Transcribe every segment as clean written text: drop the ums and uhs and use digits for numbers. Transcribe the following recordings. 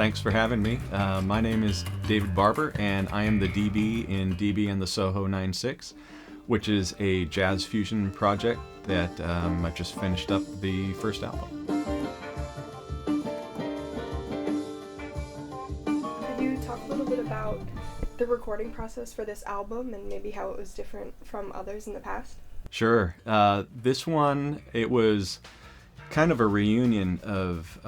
Thanks for having me. My name is David Barber, and I am the DB in DB and the Soho 96, which is a jazz fusion project that I just finished up the first album. Could you talk a little bit about the recording process for this album and maybe how it was different from others in the past? Sure. This one, it was kind of a reunion of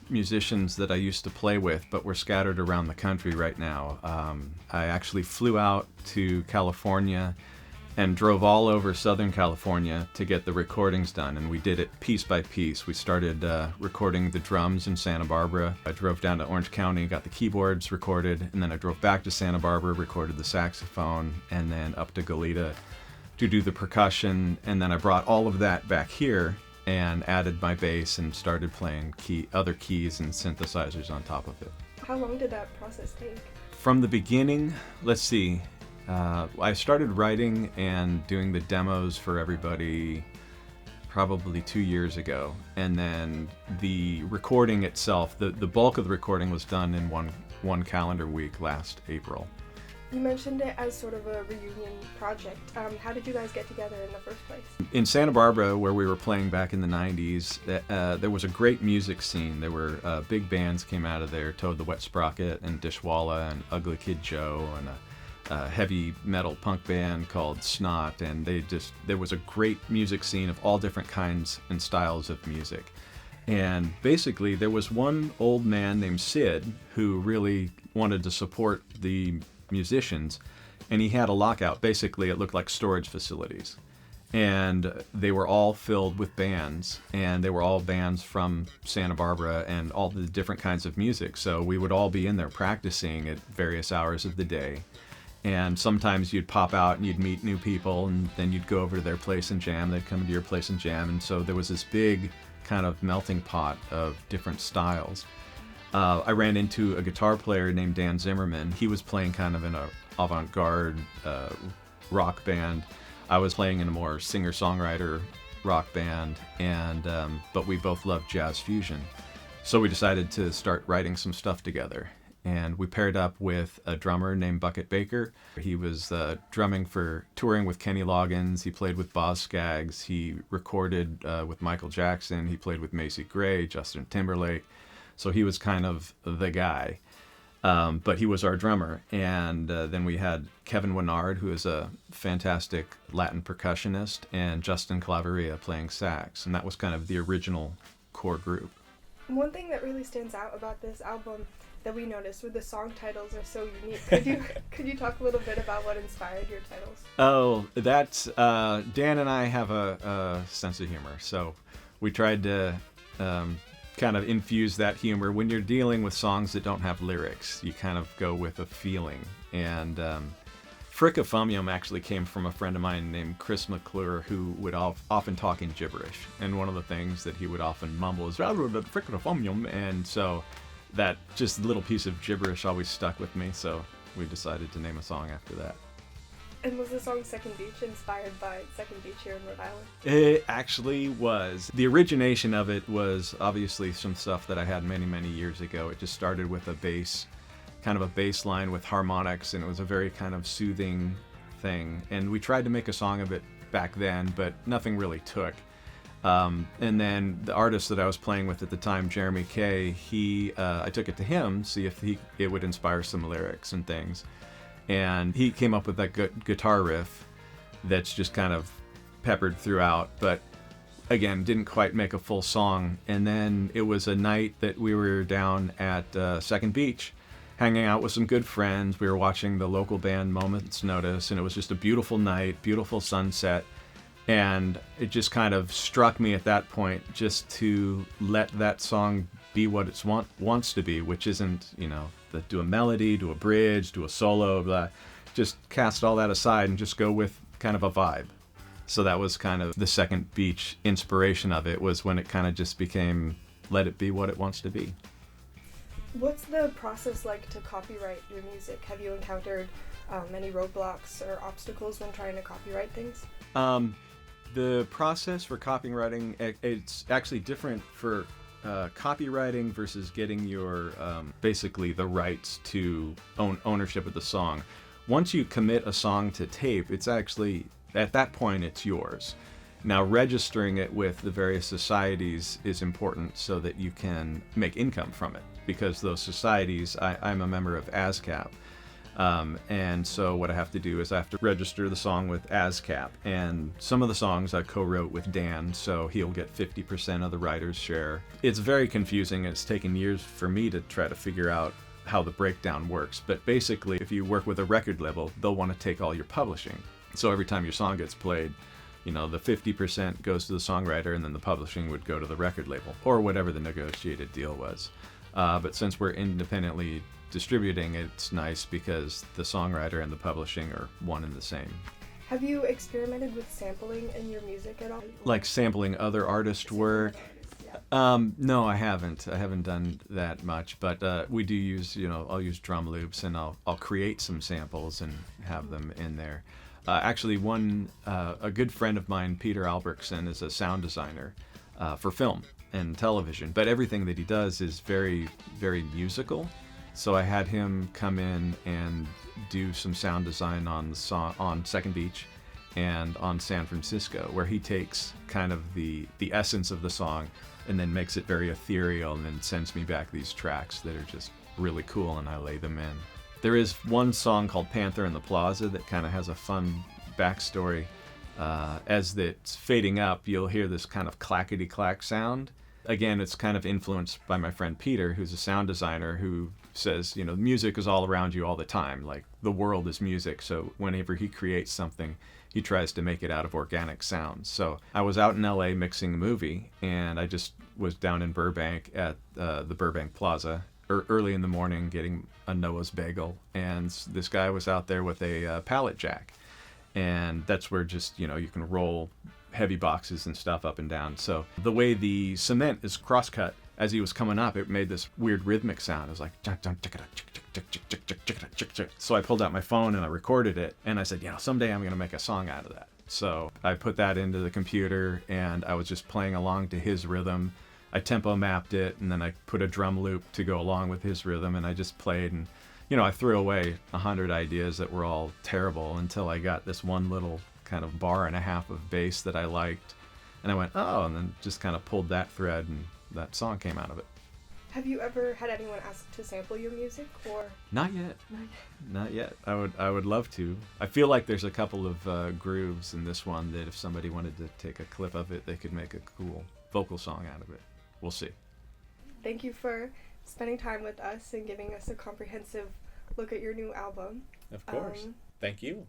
musicians that I used to play with, but we're scattered around the country right now. I actually flew out to California and drove all over Southern California to get the recordings done, and we did it piece by piece. We started recording the drums in Santa Barbara. I drove down to Orange County, got the keyboards recorded, and then I drove back to Santa Barbara, recorded the saxophone, and then up to Goleta to do the percussion, and then I brought all of that back here and added my bass and started playing other keys and synthesizers on top of it. How long did that process take? From the beginning, let's see, I started writing and doing the demos for everybody probably 2 years ago, and then the recording itself, the bulk of the recording was done in one calendar week last April. You mentioned it as sort of a reunion project. How did you guys get together in the first place? In Santa Barbara, where we were playing back in the 90s, there was a great music scene. There were big bands came out of there, Toad the Wet Sprocket and Dishwalla and Ugly Kid Joe and a heavy metal punk band called Snot, and there was a great music scene of all different kinds and styles of music. And basically, there was one old man named Sid who really wanted to support the musicians, and he had a lockout. Basically, it looked like storage facilities, and they were all filled with bands, and they were all bands from Santa Barbara and all the different kinds of music. So we would all be in there practicing at various hours of the day, and sometimes you'd pop out and you'd meet new people, and then you'd go over to their place and jam. They'd come to your place and jam, and so there was this big kind of melting pot of different styles. I ran into a guitar player named Dan Zimmerman. He was playing kind of in a avant-garde rock band. I was playing in a more singer-songwriter rock band, and but we both loved jazz fusion. So we decided to start writing some stuff together. And we paired up with a drummer named Bucket Baker. He was touring with Kenny Loggins. He played with Boz Scaggs. He recorded with Michael Jackson. He played with Macy Gray, Justin Timberlake. So he was kind of the guy, but he was our drummer. And then we had Kevin Winard, who is a fantastic Latin percussionist, and Justin Claveria playing sax. And that was kind of the original core group. One thing that really stands out about this album that we noticed with the song titles are so unique. Could you talk a little bit about what inspired your titles? Oh, that's Dan and I have a sense of humor, so we tried to kind of infuse that humor. When you're dealing with songs that don't have lyrics, you kind of go with a feeling. And Fricka actually came from a friend of mine named Chris McClure, who would often talk in gibberish. And one of the things that he would often mumble is Fricka, and so that just little piece of gibberish always stuck with me, so we decided to name a song after that. And was the song Second Beach inspired by Second Beach here in Rhode Island? It actually was. The origination of it was obviously some stuff that I had many, many years ago. It just started with a bass, kind of a bass line with harmonics, and it was a very kind of soothing thing. And we tried to make a song of it back then, but nothing really took. And then the artist that I was playing with at the time, Jeremy Kay, I took it to him, see if it would inspire some lyrics and things. And he came up with that guitar riff that's just kind of peppered throughout, but again, didn't quite make a full song. And then it was a night that we were down at Second Beach, hanging out with some good friends. We were watching the local band Moment's Notice, and it was just a beautiful night, beautiful sunset. And it just kind of struck me at that point just to let that song be what it wants to be, which isn't, do a melody, do a bridge, do a solo, blah. Just cast all that aside and just go with kind of a vibe. So that was kind of the Second Beach inspiration of it, was when it kind of just became, let it be what it wants to be. What's the process like to copyright your music? Have you encountered any roadblocks or obstacles when trying to copyright things? The process for copywriting, it's actually different for copywriting versus getting your basically the rights to ownership of the song. Once you commit a song to tape, it's actually, at that point, it's yours. Now, registering it with the various societies is important so that you can make income from it, because those societies, I'm a member of ASCAP. And so what I have to do is I have to register the song with ASCAP. And some of the songs I co-wrote with Dan, so he'll get 50% of the writer's share. It's very confusing, and it's taken years for me to try to figure out how the breakdown works. But basically, if you work with a record label, they'll want to take all your publishing. So every time your song gets played, the 50% goes to the songwriter, and then the publishing would go to the record label, or whatever the negotiated deal was. But since we're independently distributing, it's nice because the songwriter and the publishing are one and the same. Have you experimented with sampling in your music at all? Like sampling other artist work? No, I haven't. I haven't done that much, but we do use, I'll use drum loops, and I'll create some samples and have them in there. Actually, a good friend of mine, Peter Albrechtsen, is a sound designer for film and television, but everything that he does is very, very musical. So I had him come in and do some sound design on the song on Second Beach and on San Francisco, where he takes kind of the essence of the song and then makes it very ethereal, and then sends me back these tracks that are just really cool, and I lay them in. There is one song called Panther in the Plaza that kind of has a fun backstory. As it's fading up, you'll hear this kind of clackety-clack sound. Again, it's kind of influenced by my friend Peter, who's a sound designer, who says, music is all around you all the time. Like, the world is music. So whenever he creates something, he tries to make it out of organic sounds. So I was out in LA mixing a movie, and I just was down in Burbank at the Burbank Plaza early in the morning getting a Noah's bagel. And this guy was out there with a pallet jack. And that's where just, you can roll heavy boxes and stuff up and down. So the way the cement is cross-cut, as he was coming up, it made this weird rhythmic sound. It was like, so I pulled out my phone and I recorded it, and I said, someday I'm going to make a song out of that. So I put that into the computer, and I was just playing along to his rhythm. I tempo mapped it, and then I put a drum loop to go along with his rhythm, and I just played, and I threw away 100 ideas that were all terrible until I got this one little kind of bar and a half of bass that I liked, and I went, and then just kind of pulled that thread, and that song came out of it. Have you ever had anyone ask to sample your music, or? Not yet. Not yet. I would love to. I feel like there's a couple of grooves in this one that if somebody wanted to take a clip of it, they could make a cool vocal song out of it. We'll see. Thank you for spending time with us and giving us a comprehensive look at your new album. Of course. Thank you.